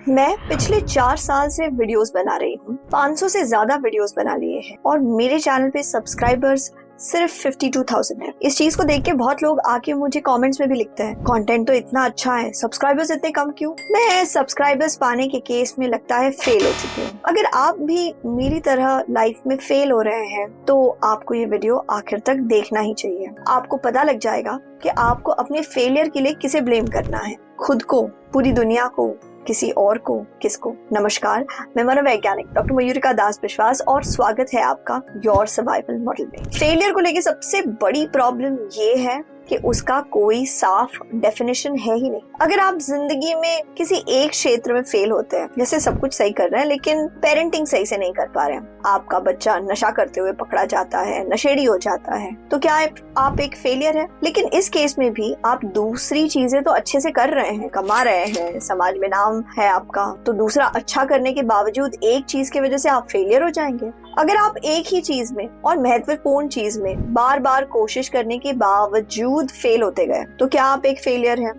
मैं पिछले 4 साल से वीडियोस बना रही हूँ। 500 से ज्यादा वीडियोस बना लिए हैं और मेरे चैनल पे सब्सक्राइबर्स सिर्फ 52,000 है। इस चीज को देख के बहुत लोग आके मुझे कमेंट्स में भी लिखते हैं, कंटेंट तो इतना अच्छा है, सब्सक्राइबर्स इतने कम क्यों? मैं सब्सक्राइबर्स पाने के केस में लगता है फेल हो चुकी हूँ। अगर आप भी मेरी तरह लाइफ में फेल हो रहे हैं तो आपको ये वीडियो आखिर तक देखना ही चाहिए। आपको पता लग जाएगा कि आपको अपने फेलियर के लिए किसे ब्लेम करना है, खुद को, पूरी दुनिया को, किसी और को, किसको? नमस्कार, मैं मनोवैज्ञानिक डॉक्टर मयूरिका दास विश्वास और स्वागत है आपका योर सर्वाइवल मॉडल में। फेलियर को लेकर सबसे बड़ी प्रॉब्लम ये है कि उसका कोई साफ डेफिनेशन है ही नहीं। अगर आप जिंदगी में किसी एक क्षेत्र में फेल होते हैं, जैसे सब कुछ सही कर रहे हैं लेकिन पेरेंटिंग सही से नहीं कर पा रहे हैं, आपका बच्चा नशा करते हुए पकड़ा जाता है, नशेड़ी हो जाता है, तो क्या आप एक फेलियर है? लेकिन इस केस में भी आप दूसरी चीजें तो अच्छे से कर रहे हैं, कमा रहे हैं, समाज में नाम है आपका, तो दूसरा अच्छा करने के बावजूद एक चीज की वजह से आप फेलियर हो जाएंगे। अगर आप एक ही चीज में और महत्वपूर्ण चीज में बार बार कोशिश करने के बावजूद फेल होते गए तो क्या आप एक फेलियर हैं?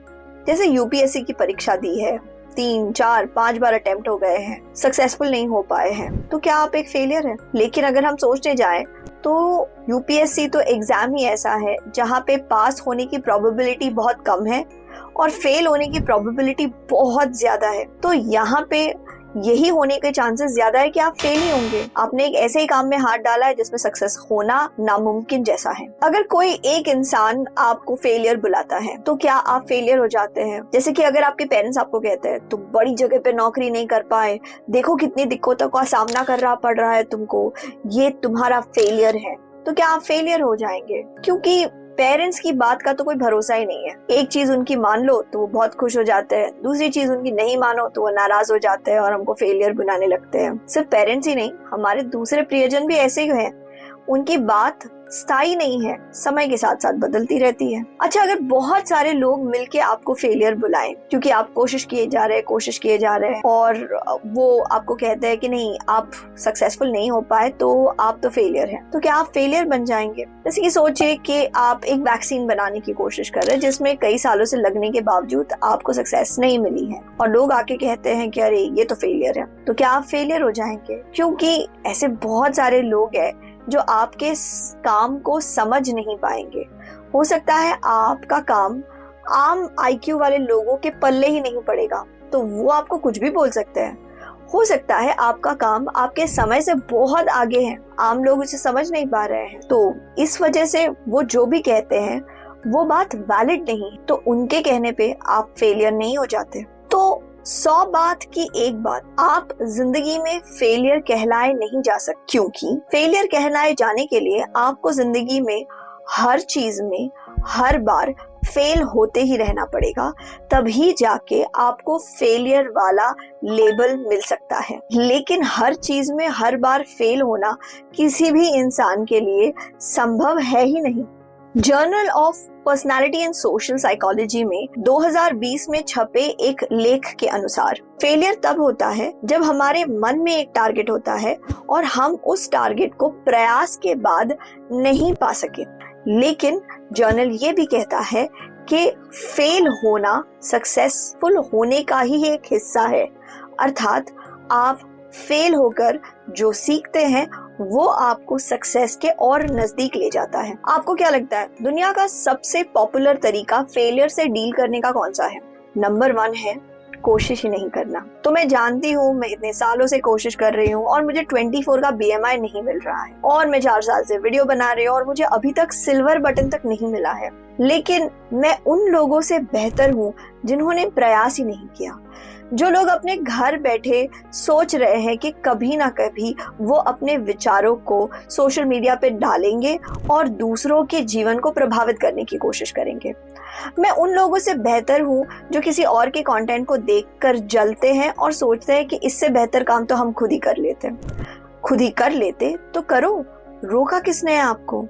जैसे यूपीएससी की परीक्षा दी है, 3, 4, 5 बार अटेम्प्ट हो गए हैं, सक्सेसफुल नहीं हो पाए हैं, तो क्या आप एक फेलियर हैं? लेकिन अगर हम सोचने जाएं तो यूपीएससी तो एग्जाम ही ऐसा है जहां पे पास होने की प्रोबेबिलिटी बहुत कम है और फेल होने की प्रोबेबिलिटी बहुत ज्यादा है। तो यहाँ पे यही होने के चांसेस ज्यादा है कि आप फेल ही होंगे। आपने एक ऐसे ही काम में हाथ डाला है जिसमें सक्सेस होना नामुमकिन जैसा है। अगर कोई एक इंसान आपको फेलियर बुलाता है तो क्या आप फेलियर हो जाते हैं? जैसे कि अगर आपके पेरेंट्स आपको कहते हैं तुम बड़ी जगह पे नौकरी नहीं कर पाए, देखो कितनी दिक्कतों का सामना करना पड़ रहा है तुमको, ये तुम्हारा फेलियर है, तो क्या आप फेलियर हो जाएंगे? क्योंकि पेरेंट्स की बात का तो कोई भरोसा ही नहीं है। एक चीज उनकी मान लो तो वो बहुत खुश हो जाते हैं, दूसरी चीज उनकी नहीं मानो तो वो नाराज हो जाते हैं और हमको फेलियर बनाने लगते हैं। सिर्फ पेरेंट्स ही नहीं, हमारे दूसरे प्रियजन भी ऐसे ही हैं। उनकी बात स्थायी नहीं है, समय के साथ साथ बदलती रहती है। अच्छा, अगर बहुत सारे लोग मिलके आपको फेलियर बुलाएं क्योंकि आप कोशिश किए जा रहे हैं और वो आपको कहते हैं कि नहीं आप सक्सेसफुल नहीं हो पाए तो आप तो फेलियर हैं, तो क्या आप फेलियर बन जाएंगे? जैसे कि सोचिए कि आप एक वैक्सीन बनाने की कोशिश कर रहे हैं जिसमें कई सालों से लगने के बावजूद आपको सक्सेस नहीं मिली है और लोग आके कहते हैं कि अरे ये तो फेलियर है, तो क्या आप फेलियर हो जाएंगे? क्योंकि ऐसे बहुत सारे लोग हैं जो आपके काम को समझ नहीं पाएंगे। हो सकता है आपका काम आम आईक्यू वाले लोगों के पल्ले ही नहीं पड़ेगा, तो वो आपको कुछ भी बोल सकते हैं। हो सकता है आपका काम आपके समय से बहुत आगे है, आम लोग उसे समझ नहीं पा रहे हैं, तो इस वजह से वो जो भी कहते हैं वो बात वैलिड नहीं, तो उनके कहने पे आप फेलियर नहीं हो जाते। तो 100 बात की एक बात, आप जिंदगी में फेलियर कहलाए नहीं जा सकते, क्योंकि फेलियर कहलाए जाने के लिए आपको जिंदगी में हर चीज में हर बार फेल होते ही रहना पड़ेगा, तभी जाके आपको फेलियर वाला लेबल मिल सकता है। लेकिन हर चीज में हर बार फेल होना किसी भी इंसान के लिए संभव है ही नहीं। Journal of personality and social psychology में 2020 में छपे एक लेख के अनुसार फेलियर तब होता है जब हमारे मन में एक टारगेट होता है और हम उस टारगेट को प्रयास के बाद नहीं पा सके। लेकिन जर्नल ये भी कहता है कि फेल होना सक्सेसफुल होने का ही एक हिस्सा है, अर्थात आप फेल होकर जो सीखते हैं वो आपको सक्सेस के और नजदीक ले जाता है। आपको क्या लगता है दुनिया का सबसे पॉपुलर तरीका फेलियर से डील करने का कौन सा है? नंबर 1 है कोशिश ही नहीं करना। तो मैं जानती हूँ, मैं इतने सालों से कोशिश कर रही हूँ और मुझे 24 का BMI नहीं मिल रहा है और मैं 4 साल से वीडियो बना रही हूँ और मुझे अभी तक सिल्वर बटन तक नहीं मिला है। लेकिन मैं उन लोगों से बेहतर हूँ जिन्होंने प्रयास ही नहीं किया। जो लोग अपने घर बैठे सोच रहे हैं कि कभी ना कभी वो अपने विचारों को सोशल मीडिया पे डालेंगे और दूसरों के जीवन को प्रभावित करने की कोशिश करेंगे। मैं उन लोगों से बेहतर हूँ जो किसी और के कंटेंट को देखकर जलते हैं और सोचते हैं कि इससे बेहतर काम तो हम खुद ही कर लेते तो करो, रोका किसने है आपको?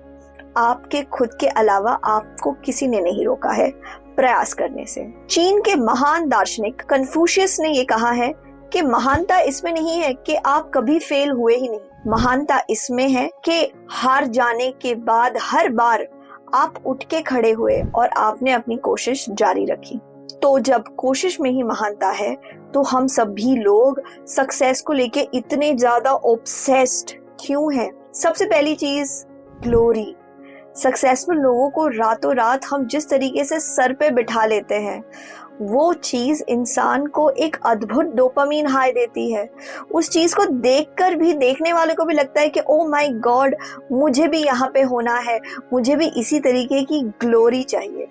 आपके खुद के अलावा आपको किसी ने नहीं रोका है प्रयास करने से। चीन के महान दार्शनिक कन्फ्यूशियस ने ये कहा है कि महानता इसमें नहीं है कि आप कभी फेल हुए ही नहीं, महानता इसमें है कि हार जाने के बाद हर बार आप उठ के खड़े हुए और आपने अपनी कोशिश जारी रखी। तो जब कोशिश में ही महानता है तो हम सभी लोग सक्सेस को लेके इतने ज्यादा ऑब्सेस्ड क्यों हैं? सबसे पहली चीज, ग्लोरी। सक्सेसफुल लोगों को रातों रात हम जिस तरीके से सर पे बिठा लेते हैं, वो चीज इंसान को एक अद्भुत डोपामीन हाई देती है। उस चीज को देखकर भी देखने वाले को भी लगता है कि ओ माय गॉड, मुझे भी यहाँ पे होना है, मुझे भी इसी तरीके की ग्लोरी चाहिए।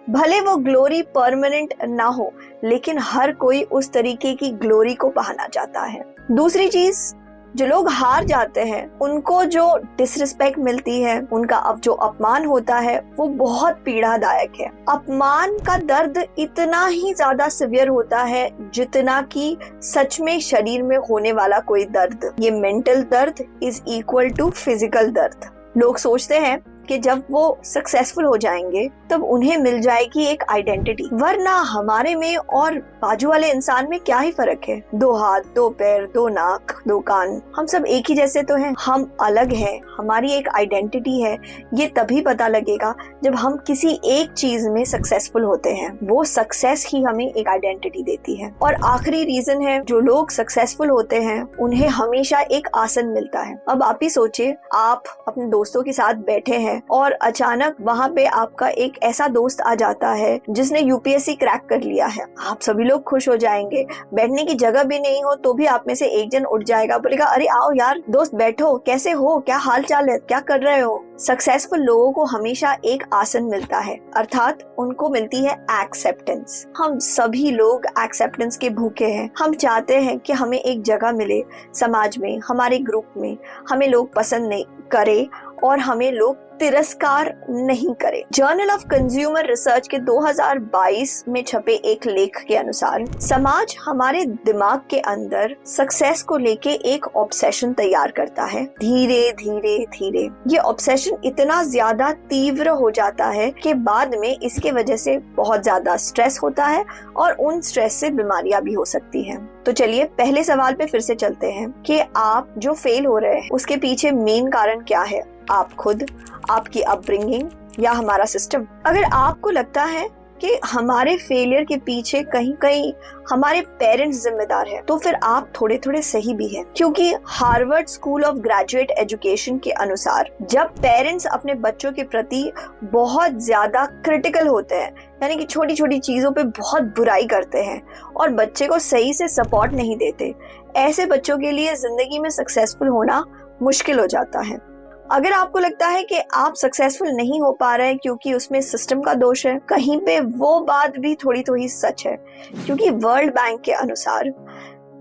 भले वो ग्लोरी परमानेंट ना हो, लेकिन हर कोई उस तरीके की ग्लोरी को पाना चाहता है। दूसरी चीज, जो लोग हार जाते हैं उनको जो डिसरिस्पेक्ट मिलती है, उनका अब जो अपमान होता है, वो बहुत पीड़ादायक है। अपमान का दर्द इतना ही ज्यादा सिवियर होता है जितना कि सच में शरीर में होने वाला कोई दर्द। ये मेंटल दर्द इज इक्वल टू फिजिकल दर्द। लोग सोचते हैं कि जब वो सक्सेसफुल हो जाएंगे तब उन्हें मिल जाएगी एक आइडेंटिटी, वरना हमारे में और बाजू वाले इंसान में क्या ही फर्क है? 2 हाथ, 2 पैर, 2 नाक, 2 कान, हम सब एक ही जैसे तो हैं। हम अलग हैं, हमारी एक आइडेंटिटी है। ये तभी पता लगेगा जब हम किसी एक चीज में सक्सेसफुल होते हैं। वो सक्सेस ही हमें एक आइडेंटिटी देती है। और आखिरी रीजन है, जो लोग सक्सेसफुल होते हैं उन्हें हमेशा एक आसन मिलता है। अब आप ही सोचिए, आप अपने दोस्तों के साथ बैठे हैं और अचानक वहाँ पे आपका एक ऐसा दोस्त आ जाता है जिसने यूपीएससी क्रैक कर लिया है। आप सभी लोग खुश हो जाएंगे। बैठने की जगह भी नहीं हो तो भी आप में से एक जन उठ जाएगा, बोलेगा अरे आओ यार दोस्त बैठो, कैसे हो, क्या हाल चाल है, क्या कर रहे हो। सक्सेसफुल लोगों को हमेशा एक आसन मिलता है, अर्थात उनको मिलती है एक्सेप्टेंस। हम सभी लोग एक्सेप्टेंस के भूखे हैं। हम चाहते हैं कि हमें एक जगह मिले समाज में, हमारे ग्रुप में, हमें लोग पसंद नहीं करे और हमें लोग तिरस्कार नहीं करे। जर्नल ऑफ कंज्यूमर रिसर्च के 2022 में छपे एक लेख के अनुसार समाज हमारे दिमाग के अंदर सक्सेस को लेके एक ऑब्सेशन तैयार करता है। धीरे धीरे धीरे ये ऑब्सेशन इतना ज्यादा तीव्र हो जाता है कि बाद में इसके वजह से बहुत ज्यादा स्ट्रेस होता है और उन स्ट्रेस से बीमारियां भी हो सकती हैं। तो चलिए पहले सवाल पे फिर से चलते हैं कि आप जो फेल हो रहे हैं उसके पीछे मेन कारण क्या है? आप खुद, आपकी अपब्रिंगिंग या हमारा सिस्टम? अगर आपको लगता है कि हमारे फेलियर के पीछे कहीं कहीं हमारे पेरेंट्स जिम्मेदार हैं, तो फिर आप थोड़े थोड़े सही भी हैं, क्योंकि Harvard school of graduate education के अनुसार जब पेरेंट्स अपने बच्चों के प्रति बहुत ज्यादा क्रिटिकल होते हैं, यानी कि छोटी छोटी चीजों पे बहुत बुराई करते हैं और बच्चे को सही से सपोर्ट नहीं देते, ऐसे बच्चों के लिए जिंदगी में सक्सेसफुल होना मुश्किल हो जाता है। अगर आपको लगता है कि आप सक्सेसफुल नहीं हो पा रहे हैं क्योंकि उसमें सिस्टम का दोष है, कहीं पे वो बात भी थोड़ी थोड़ी सच है, क्योंकि वर्ल्ड बैंक के अनुसार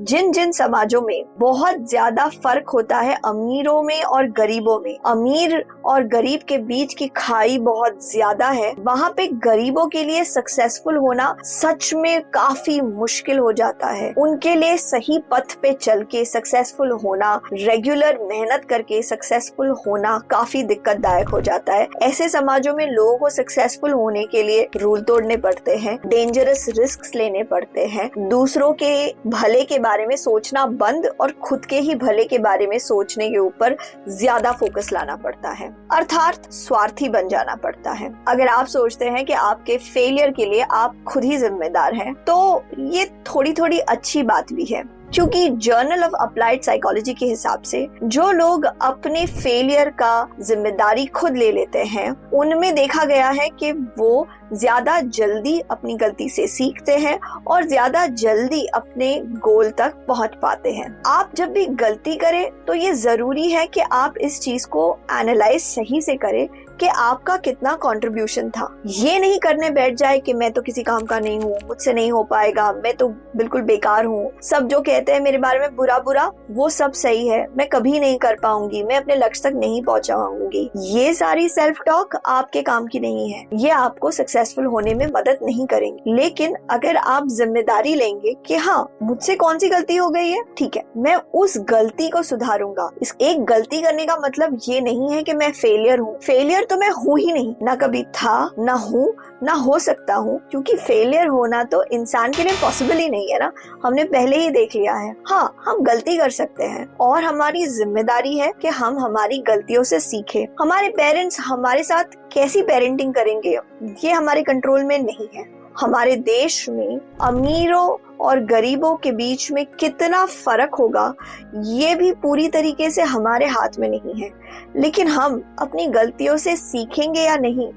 जिन जिन समाजों में बहुत ज्यादा फर्क होता है अमीरों में और गरीबों में, अमीर और गरीब के बीच की खाई बहुत ज्यादा है, वहाँ पे गरीबों के लिए सक्सेसफुल होना सच में काफी मुश्किल हो जाता है। उनके लिए सही पथ पे चल के सक्सेसफुल होना, रेगुलर मेहनत करके सक्सेसफुल होना काफी दिक्कतदायक हो जाता है। ऐसे समाजों में लोगों को सक्सेसफुल होने के लिए रूल तोड़ने पड़ते हैं, डेंजरस रिस्क लेने पड़ते हैं, दूसरों के भले के बारे में सोचना बंद और खुद के ही भले के बारे में सोचने के ऊपर ज्यादा फोकस लाना पड़ता है, अर्थात स्वार्थी बन जाना पड़ता है। अगर आप सोचते हैं कि आपके फेलियर के लिए आप खुद ही जिम्मेदार हैं, तो ये थोड़ी थोड़ी अच्छी बात भी है, क्योंकि जर्नल ऑफ अप्लाइड साइकोलॉजी के हिसाब से जो लोग अपने फेलियर का जिम्मेदारी खुद ले लेते हैं, उनमें देखा गया है कि वो ज्यादा जल्दी अपनी गलती से सीखते हैं और ज्यादा जल्दी अपने गोल तक पहुंच पाते हैं। आप जब भी गलती करें तो ये जरूरी है कि आप इस चीज को एनालाइज सही से करें कि आपका कितना कंट्रीब्यूशन था। ये नहीं करने बैठ जाए कि मैं तो किसी काम का नहीं हूँ, मुझसे नहीं हो पाएगा, मैं तो बिल्कुल बेकार हूँ, सब जो कहते हैं मेरे बारे में बुरा बुरा वो सब सही है, मैं कभी नहीं कर पाऊंगी, मैं अपने लक्ष्य तक नहीं पहुंचा पाऊंगी। ये सारी सेल्फ टॉक आपके काम की नहीं है, ये आपको सक्सेसफुल होने में मदद नहीं करेंगे। लेकिन अगर आप जिम्मेदारी लेंगे कि हाँ मुझसे कौन सी गलती हो गई है, ठीक है मैं उस गलती को सुधारूंगा। इस एक गलती करने का मतलब ये नहीं है कि मैं फेलियर हूँ। फेलियर तो मैं हूँ ही नहीं, ना कभी था, ना हूँ, ना हो सकता हूँ, क्योंकि फेलियर होना तो इंसान के लिए पॉसिबल ही नहीं है ना, हमने पहले ही देख लिया है। हाँ हम गलती कर सकते हैं और हमारी जिम्मेदारी है कि हम हमारी गलतियों से सीखें। हमारे पेरेंट्स हमारे साथ कैसी पेरेंटिंग करेंगे ये हमारे कंट्रोल में नहीं है। हमारे देश में अमीरों और गरीबों के बीच में कितना फर्क होगा ये भी पूरी तरीके से हमारे हाथ में नहीं है, लेकिन हम अपनी गलतियों से सीखेंगे या नहीं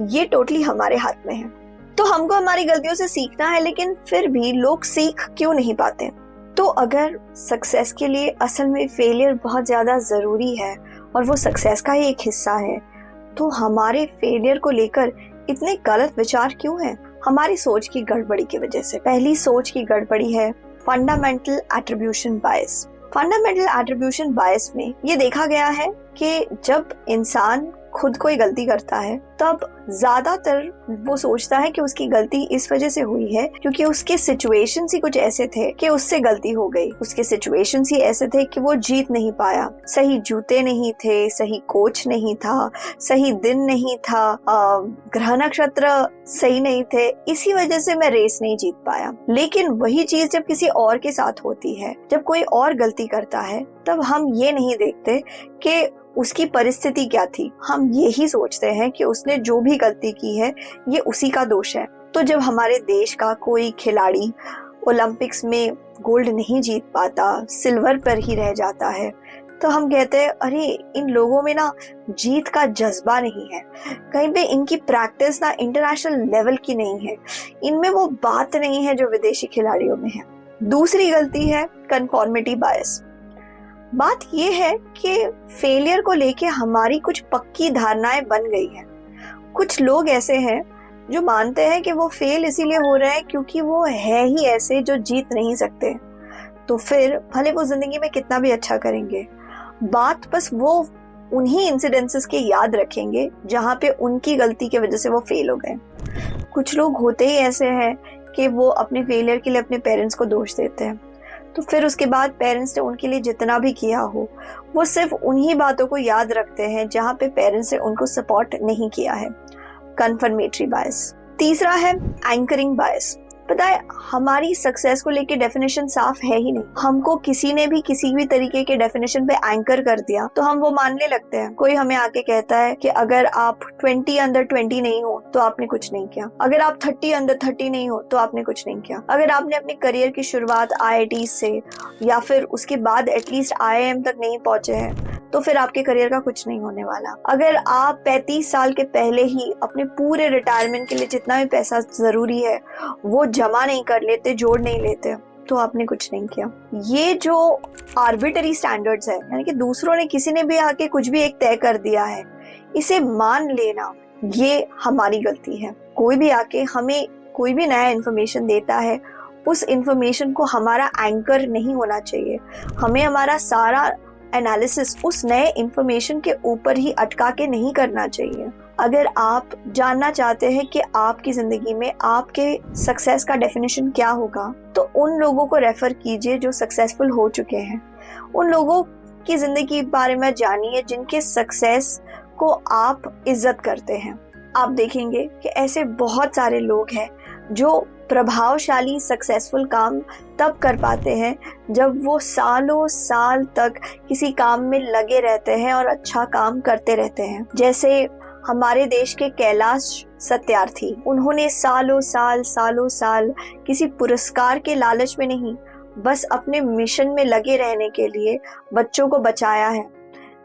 ये टोटली हमारे हाथ में है। तो हमको हमारी गलतियों से सीखना है, लेकिन फिर भी लोग सीख क्यों नहीं पाते? तो अगर सक्सेस के लिए असल में फेलियर बहुत ज्यादा जरूरी है और वो सक्सेस का ही एक हिस्सा है, तो हमारे फेलियर को लेकर इतने गलत विचार क्यों हैं? हमारी सोच की गड़बड़ी की वजह से। पहली सोच की गड़बड़ी है फंडामेंटल एट्रीब्यूशन बायस। फंडामेंटल एट्रीब्यूशन बायस में ये देखा गया है कि जब इंसान खुद कोई गलती करता है तब ज्यादातर वो सोचता है कि उसकी गलती इस वजह से हुई है क्योंकि उसके सिचुएशंस ही कुछ ऐसे थे कि उससे गलती हो गई। उसके सिचुएशंस ही ऐसे थे कि वो जीत नहीं पाया, सही जूते नहीं थे, सही कोच नहीं था, सही दिन नहीं था, ग्रह नक्षत्र सही नहीं थे, इसी वजह से मैं रेस नहीं जीत पाया। लेकिन वही चीज जब किसी और के साथ होती है, जब कोई और गलती करता है, तब हम ये नहीं देखते कि उसकी परिस्थिति क्या थी। हम यही सोचते हैं कि उसने जो भी गलती की है ये उसी का दोष है। तो जब हमारे देश का कोई खिलाड़ी ओलंपिक्स में गोल्ड नहीं जीत पाता, सिल्वर पर ही रह जाता है, तो हम कहते हैं अरे इन लोगों में ना जीत का जज्बा नहीं है, कहीं पे इनकी प्रैक्टिस ना इंटरनेशनल लेवल की नहीं है, इनमें वो बात नहीं है जो विदेशी खिलाड़ियों में है। दूसरी गलती है कंफॉर्मिटी बायस। बात यह है कि फेलियर को लेके हमारी कुछ पक्की धारणाएं बन गई हैं। कुछ लोग ऐसे हैं जो मानते हैं कि वो फेल इसीलिए हो रहे हैं क्योंकि वो है ही ऐसे जो जीत नहीं सकते, तो फिर भले वो जिंदगी में कितना भी अच्छा करेंगे, बात बस वो उन्हीं इंसिडेंसेस के याद रखेंगे जहां पे उनकी गलती की वजह से वो फेल हो गए। कुछ लोग होते ही ऐसे हैं कि वो अपने फेलियर के लिए अपने पेरेंट्स को दोष देते हैं, तो फिर उसके बाद पेरेंट्स ने उनके लिए जितना भी किया हो वो सिर्फ उन्हीं बातों को याद रखते हैं जहां पे पेरेंट्स ने उनको सपोर्ट नहीं किया है। कन्फर्मेटरी बायस। तीसरा है एंकरिंग बायस। पता है हमारी सक्सेस को लेके डेफिनेशन साफ है ही नहीं। हमको किसी ने भी किसी भी तरीके के डेफिनेशन पे एंकर कर दिया तो हम वो मानने लगते हैं। कोई हमें आके कहता है कि अगर आप 20 अंडर 20 नहीं हो तो आपने कुछ नहीं किया, अगर आप 30 अंडर 30 नहीं हो तो आपने कुछ नहीं किया, अगर आपने अपने करियर की शुरुआत IIT से या फिर उसके बाद एटलीस्ट IIM तक नहीं पहुंचे हैं तो फिर आपके करियर का कुछ नहीं होने वाला, अगर आप 35 साल के पहले ही अपने पूरे रिटायरमेंट के लिए जितना भी पैसा जरूरी है वो जमा नहीं कर लेते, जोड़ नहीं लेते, तो आपने कुछ नहीं किया। ये जो आर्बिटरी स्टैंडर्ड्स है, यानी कि दूसरों ने किसी ने भी आके कुछ भी एक तय कर दिया है, इसे मान लेना ये हमारी गलती है। कोई भी आके हमें कोई भी नया इन्फॉर्मेशन देता है, उस इन्फॉर्मेशन को हमारा एंकर नहीं होना चाहिए। हमें हमारा सारा एनालिसिस उस नए इंफॉर्मेशन के ऊपर ही अटका के नहीं करना चाहिए। अगर आप जानना चाहते हैं कि आपकी जिंदगी में आपके सक्सेस का डेफिनेशन क्या होगा, तो उन लोगों को रेफर कीजिए जो सक्सेसफुल हो चुके हैं। उन लोगों की जिंदगी के बारे में जानिए जिनके सक्सेस को आप इज्जत करते हैं। आप देखेंगे कि ऐसे बहुत सारे लोग हैं जो प्रभावशाली सक्सेसफुल काम तब कर पाते हैं जब वो सालों साल तक किसी काम में लगे रहते हैं और अच्छा काम करते रहते हैं। जैसे हमारे देश के कैलाश सत्यार्थी, उन्होंने सालों साल किसी पुरस्कार के लालच में नहीं, बस अपने मिशन में लगे रहने के लिए बच्चों को बचाया है,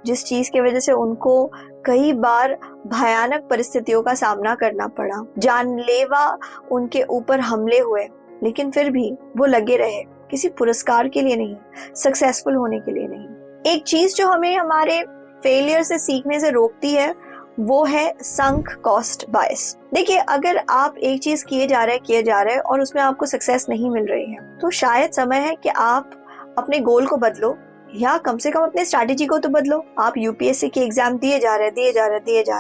जिस चीज की वजह से उनको कई बार भयानक परिस्थितियों का सामना करना पड़ा, जानलेवा उनके ऊपर हमले हुए, लेकिन फिर भी वो लगे रहे, किसी पुरस्कार के लिए नहीं, सक्सेसफुल होने के लिए नहीं। एक चीज जो हमें हमारे फेलियर से सीखने से रोकती है वो है संक कॉस्ट बायस। देखिए, अगर आप एक चीज किए जा रहे हैं और उसमें आपको सक्सेस नहीं मिल रही है, तो शायद समय है कि आप अपने गोल को बदलो, या कम से कम अपने स्ट्रैटेजी को तो बदलो। आप UPSC के एग्जाम दिए जा रहे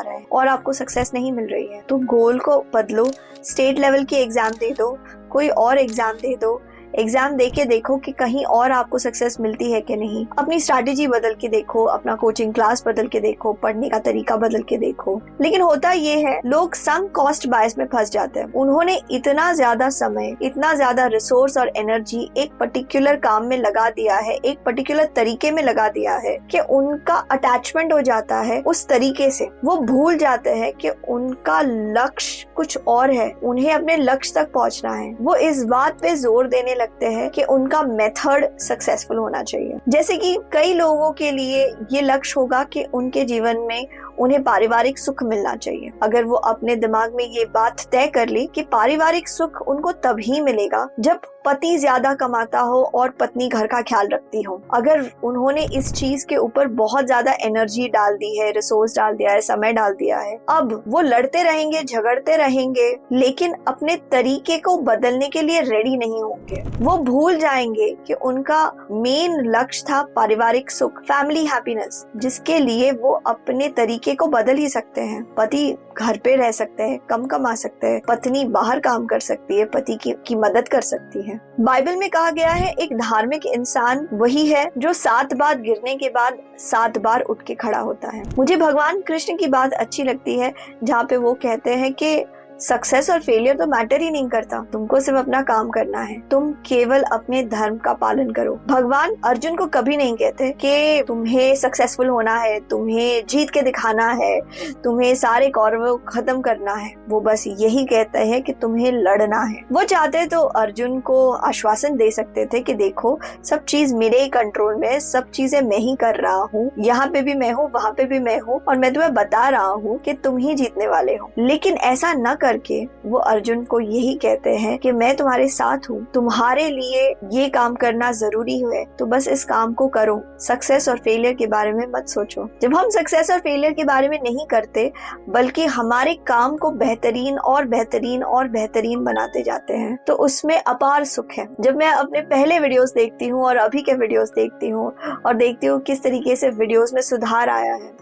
हैं और आपको सक्सेस नहीं मिल रही है, तो गोल को बदलो, स्टेट लेवल के एग्जाम दे दो, कोई और एग्जाम दे दो, एग्जाम दे के देखो कि कहीं और आपको सक्सेस मिलती है कि नहीं। अपनी स्ट्रैटेजी बदल के देखो, अपना कोचिंग क्लास बदल के देखो, पढ़ने का तरीका बदल के देखो। लेकिन होता ये है, लोग सम कॉस्ट बायस में फंस जाते हैं। उन्होंने इतना ज्यादा समय, इतना ज्यादा रिसोर्स और एनर्जी एक पर्टिकुलर काम में लगा दिया है, एक पर्टिकुलर तरीके में लगा दिया है कि उनका अटैचमेंट हो जाता है उस तरीके से। वो भूल जाते हैं कि उनका लक्ष्य कुछ और है, उन्हें अपने लक्ष्य तक पहुंचना है। वो इस बात पे जोर देने लगते हैं कि उनका मेथड सक्सेसफुल होना चाहिए। जैसे कि कई लोगों के लिए ये लक्ष्य होगा कि उनके जीवन में उन्हें पारिवारिक सुख मिलना चाहिए। अगर वो अपने दिमाग में ये बात तय कर ली कि पारिवारिक सुख उनको तभी मिलेगा जब पति ज्यादा कमाता हो और पत्नी घर का ख्याल रखती हो। अगर उन्होंने इस चीज के ऊपर बहुत ज्यादा एनर्जी डाल दी है, रिसोर्स डाल दिया है, समय डाल दिया है, अब वो लड़ते रहेंगे, झगड़ते रहेंगे, लेकिन अपने तरीके को बदलने के लिए रेडी नहीं होंगे। वो भूल जाएंगे कि उनका मेन लक्ष्य था पारिवारिक सुख, फैमिली हैप्पीनेस, जिसके लिए वो अपने तरीके को बदल ही सकते हैं। पति घर पे रह सकते हैं, कम कमा सकते हैं, पत्नी बाहर काम कर सकती है, पति की मदद कर सकती है। बाइबल में कहा गया है, एक धार्मिक इंसान वही है जो 7 बार गिरने के बाद 7 बार उठ के खड़ा होता है। मुझे भगवान कृष्ण की बात अच्छी लगती है, जहाँ पे वो कहते हैं कि सक्सेस और फेलियर तो मैटर ही नहीं करता, तुमको सिर्फ अपना काम करना है, तुम केवल अपने धर्म का पालन करो। भगवान अर्जुन को कभी नहीं कहते कि तुम्हें सक्सेसफुल होना है, तुम्हें जीत के दिखाना है, तुम्हें सारे कौरवों खत्म करना है। वो बस यही कहते हैं कि तुम्हें लड़ना है। वो चाहते तो अर्जुन को आश्वासन दे सकते थे कि देखो, सब चीज मेरे ही कंट्रोल में है, सब चीजें मैं ही कर रहा हूँ, यहाँ पे भी मैं हूँ, वहाँ पे भी मैं हूँ, और मैं तुम्हें बता रहा हूँ कि तुम ही जीतने वाले हो। लेकिन ऐसा न करके वो अर्जुन को यही कहते हैं कि मैं तुम्हारे साथ हूँ, तुम्हारे लिए ये काम करना जरूरी है, तो बस इस काम को करो, सक्सेस और फेलियर के बारे में मत सोचो। जब हम सक्सेस और फेलियर के बारे में नहीं करते, बल्कि हमारे काम को बेहतरीन और बेहतरीन और बेहतरीन बनाते जाते हैं, तो उसमें अपार सुख है। जब मैं अपने पहले वीडियोस देखती हूँ और अभी के वीडियोस देखती हूँ और देखती हूँ किस तरीके से वीडियोस में सुधार आया है,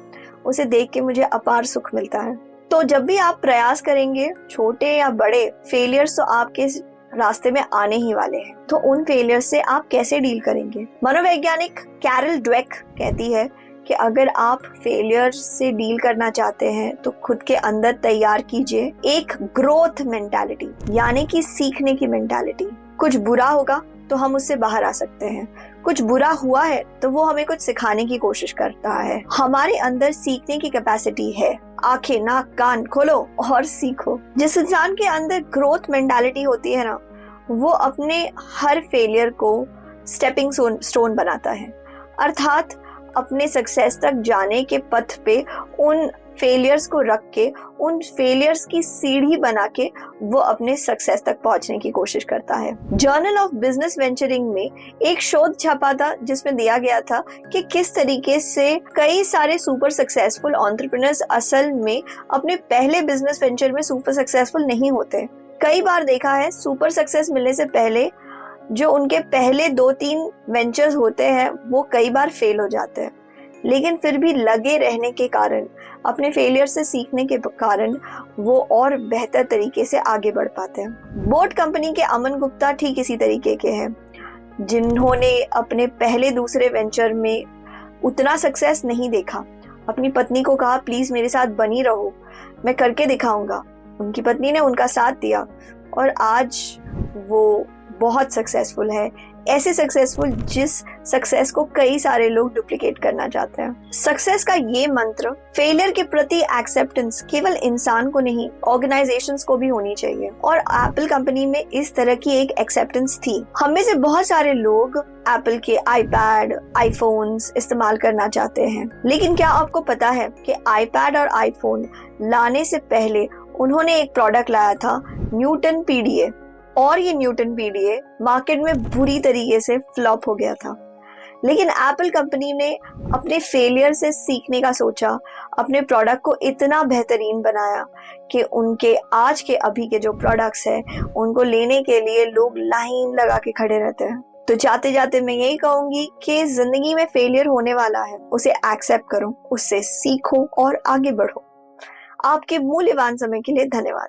उसे देख के मुझे अपार सुख मिलता है। तो जब भी आप प्रयास करेंगे, छोटे या बड़े, फेलियर्स तो आपके रास्ते में आने ही वाले हैं। तो उन फेलियर्स से आप कैसे डील करेंगे? मनोवैज्ञानिक कैरल ड्वेक कहती है कि अगर आप फेलियर से डील करना चाहते हैं तो खुद के अंदर तैयार कीजिए एक ग्रोथ मेंटालिटी, यानी कि सीखने की मेंटालिटी। कुछ बुरा होगा तो हम उससे बाहर आ सकते हैं, कुछ बुरा हुआ है तो वो हमें कुछ सिखाने की कोशिश करता है। हमारे अंदर सीखने की कैपेसिटी है, आंखें, नाक, कान खोलो और सीखो। जिस इंसान के अंदर ग्रोथ मेंटालिटी होती है ना, वो अपने हर फेलियर को स्टेपिंग स्टोन बनाता है, अर्थात अपने सक्सेस तक जाने के पथ पे उन फेलियर्स को रख के, उन फेलियर्स की सीढ़ी बना के वो अपने सक्सेस तक पहुंचने की कोशिश करता है। जर्नल ऑफ बिजनेस वेंचरिंग में एक शोध छपा था जिसमें दिया गया था कि किस तरीके से कई सारे सुपर सक्सेसफुल एंटरप्रेन्योर्स असल में अपने पहले बिजनेस वेंचर में सुपर सक्सेसफुल नहीं होते। कई बार देखा है, सुपर सक्सेस मिलने से पहले जो उनके पहले 2-3 वेंचर्स होते हैं वो कई बार फेल हो जाते हैं, लेकिन फिर भी लगे रहने के कारण, अपने फेलियर से सीखने के कारण वो और बेहतर तरीके से आगे बढ़ पाते हैं। बोट कंपनी के अमन गुप्ता ठीक इसी तरीके के हैं, जिन्होंने अपने पहले दूसरे वेंचर में उतना सक्सेस नहीं देखा। अपनी पत्नी को कहा, प्लीज मेरे साथ बनी रहो, मैं करके दिखाऊंगा। उनकी पत्नी ने उनका साथ दिया और आज वो बहुत सक्सेसफुल है, ऐसे सक्सेसफुल जिस सक्सेस को कई सारे लोग डुप्लीकेट करना चाहते हैं। सक्सेस का ये मंत्र, फेलियर के प्रति एक्सेप्टेंस केवल इंसान को नहीं, ऑर्गेनाइजेशंस को भी होनी चाहिए, और एप्पल कंपनी में इस तरह की एक एक्सेप्टेंस थी। हम में से बहुत सारे लोग एप्पल के आईपैड, आईफोन्स इस्तेमाल करना चाहते हैं, लेकिन क्या आपको पता है कि आईपैड और आईफोन लाने से पहले उन्होंने एक प्रोडक्ट लाया था, न्यूटन पीडीए, और ये न्यूटन पीडीए मार्केट में बुरी तरीके से फ्लॉप हो गया था। लेकिन एप्पल कंपनी ने अपने फेलियर से सीखने का सोचा, अपने प्रोडक्ट को इतना बेहतरीन बनाया कि उनके आज के अभी के जो प्रोडक्ट्स हैं उनको लेने के लिए लोग लाइन लगा के खड़े रहते हैं। तो जाते जाते मैं यही कहूंगी कि जिंदगी में फेलियर होने वाला है, उसे एक्सेप्ट करो, उससे सीखो और आगे बढ़ो। आपके मूल्यवान समय के लिए धन्यवाद।